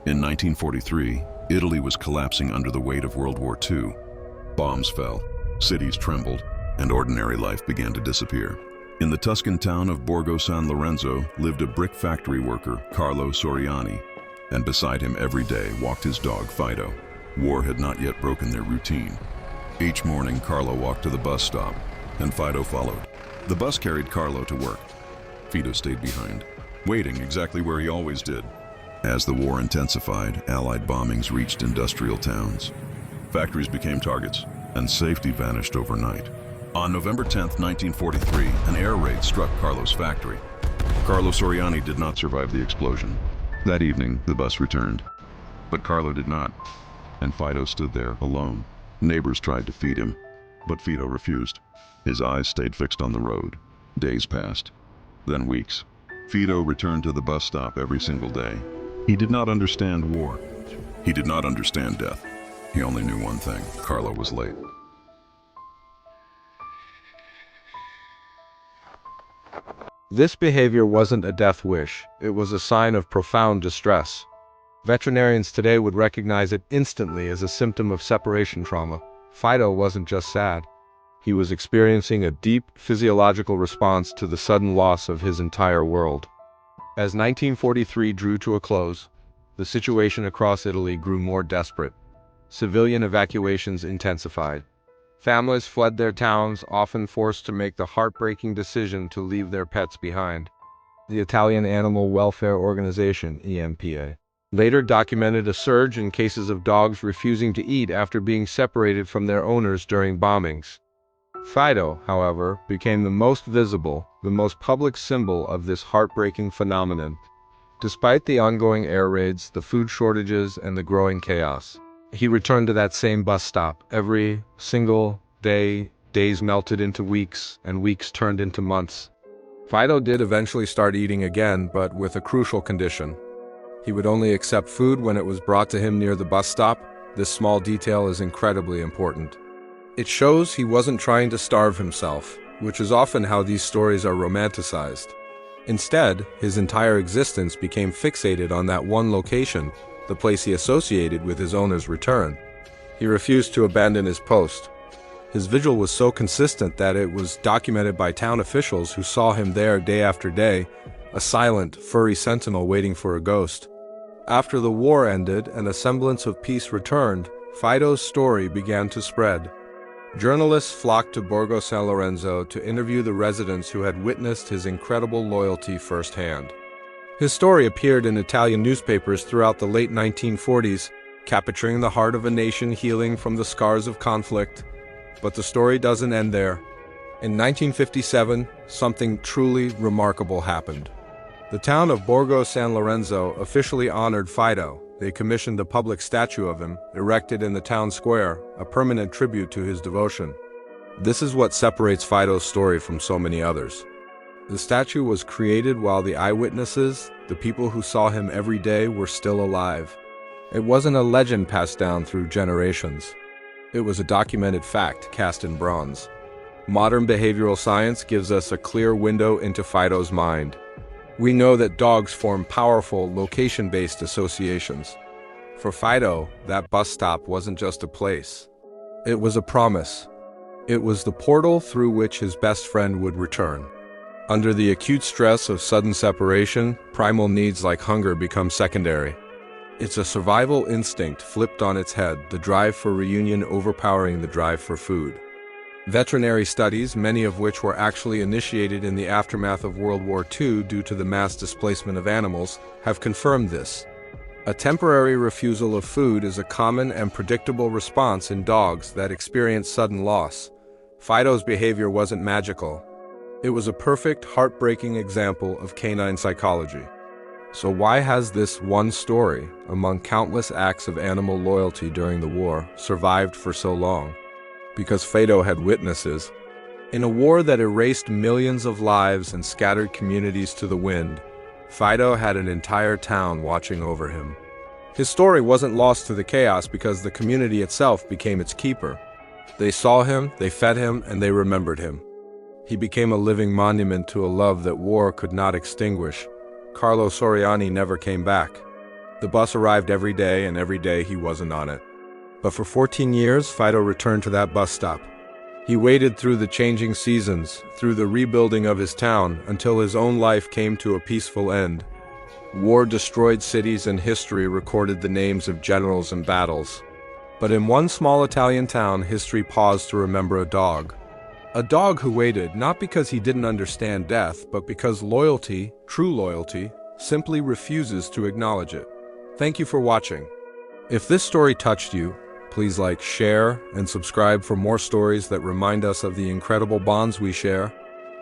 In 1943, Italy was collapsing under the weight of World War II. Bombs fell, cities trembled, and ordinary life began to disappear. In the Tuscan town of Borgo San Lorenzo lived a brick factory worker, Carlo Soriani, and beside him every day walked his dog, Fido. War had not yet broken their routine. Each morning, Carlo walked to the bus stop, and Fido followed. The bus carried Carlo to work. Fido stayed behind, waiting exactly where he always did. As the war intensified, Allied bombings reached industrial towns. Factories became targets, and safety vanished overnight. On November 10, 1943, an air raid struck Carlo's factory. Carlo Soriani did not survive the explosion. That evening, the bus returned. But Carlo did not, and Fido stood there alone. Neighbors tried to feed him, but Fido refused. His eyes stayed fixed on the road. Days passed, then weeks. Fido returned to the bus stop every single day. He did not understand war. He did not understand death. He only knew one thing: Carlo was late. This behavior wasn't a death wish, it was a sign of profound distress. Veterinarians today would recognize it instantly as a symptom of separation trauma. Fido wasn't just sad. He was experiencing a deep physiological response to the sudden loss of his entire world. As 1943 drew to a close, the situation across Italy grew more desperate. Civilian evacuations intensified. Families fled their towns, often forced to make the heartbreaking decision to leave their pets behind. The Italian Animal Welfare Organization, EMPA, later documented a surge in cases of dogs refusing to eat after being separated from their owners during bombings. Fido, however, became the most visible, the most public symbol of this heartbreaking phenomenon. Despite the ongoing air raids, the food shortages, and the growing chaos, he returned to that same bus stop every single day. Days melted into weeks, and weeks turned into months. Fido did eventually start eating again, but with a crucial condition. He would only accept food when it was brought to him near the bus stop. This small detail is incredibly important. It shows he wasn't trying to starve himself, which is often how these stories are romanticized. Instead, his entire existence became fixated on that one location, the place he associated with his owner's return. He refused to abandon his post. His vigil was so consistent that it was documented by town officials who saw him there day after day, a silent, furry sentinel waiting for a ghost. After the war ended and a semblance of peace returned, Fido's story began to spread. Journalists flocked to Borgo San Lorenzo to interview the residents who had witnessed his incredible loyalty firsthand. His story appeared in Italian newspapers throughout the late 1940s, capturing the heart of a nation healing from the scars of conflict. But the story doesn't end there. In 1957, something truly remarkable happened. The town of Borgo San Lorenzo officially honored Fido. They commissioned a public statue of him, erected in the town square, a permanent tribute to his devotion. This is what separates Fido's story from so many others. The statue was created while the eyewitnesses, the people who saw him every day, were still alive. It wasn't a legend passed down through generations. It was a documented fact cast in bronze. Modern behavioral science gives us a clear window into Fido's mind. We know that dogs form powerful, location-based associations. For Fido, that bus stop wasn't just a place. It was a promise. It was the portal through which his best friend would return. Under the acute stress of sudden separation, primal needs like hunger become secondary. It's a survival instinct flipped on its head, the drive for reunion overpowering the drive for food. Veterinary studies, many of which were actually initiated in the aftermath of World War II due to the mass displacement of animals, have confirmed this. A temporary refusal of food is a common and predictable response in dogs that experience sudden loss. Fido's behavior wasn't magical. It was a perfect, heartbreaking example of canine psychology. So why has this one story, among countless acts of animal loyalty during the war, survived for so long? Because Fido had witnesses. In a war that erased millions of lives and scattered communities to the wind, Fido had an entire town watching over him. His story wasn't lost to the chaos because the community itself became its keeper. They saw him, they fed him, and they remembered him. He became a living monument to a love that war could not extinguish. Carlo Soriani never came back. The bus arrived every day, and every day he wasn't on it. But for 14 years, Fido returned to that bus stop. He waited through the changing seasons, through the rebuilding of his town, until his own life came to a peaceful end. War destroyed cities, and history recorded the names of generals and battles. But in one small Italian town, history paused to remember a dog. A dog who waited, not because he didn't understand death, but because loyalty, true loyalty, simply refuses to acknowledge it. Thank you for watching. If this story touched you, please like, share, and subscribe for more stories that remind us of the incredible bonds we share.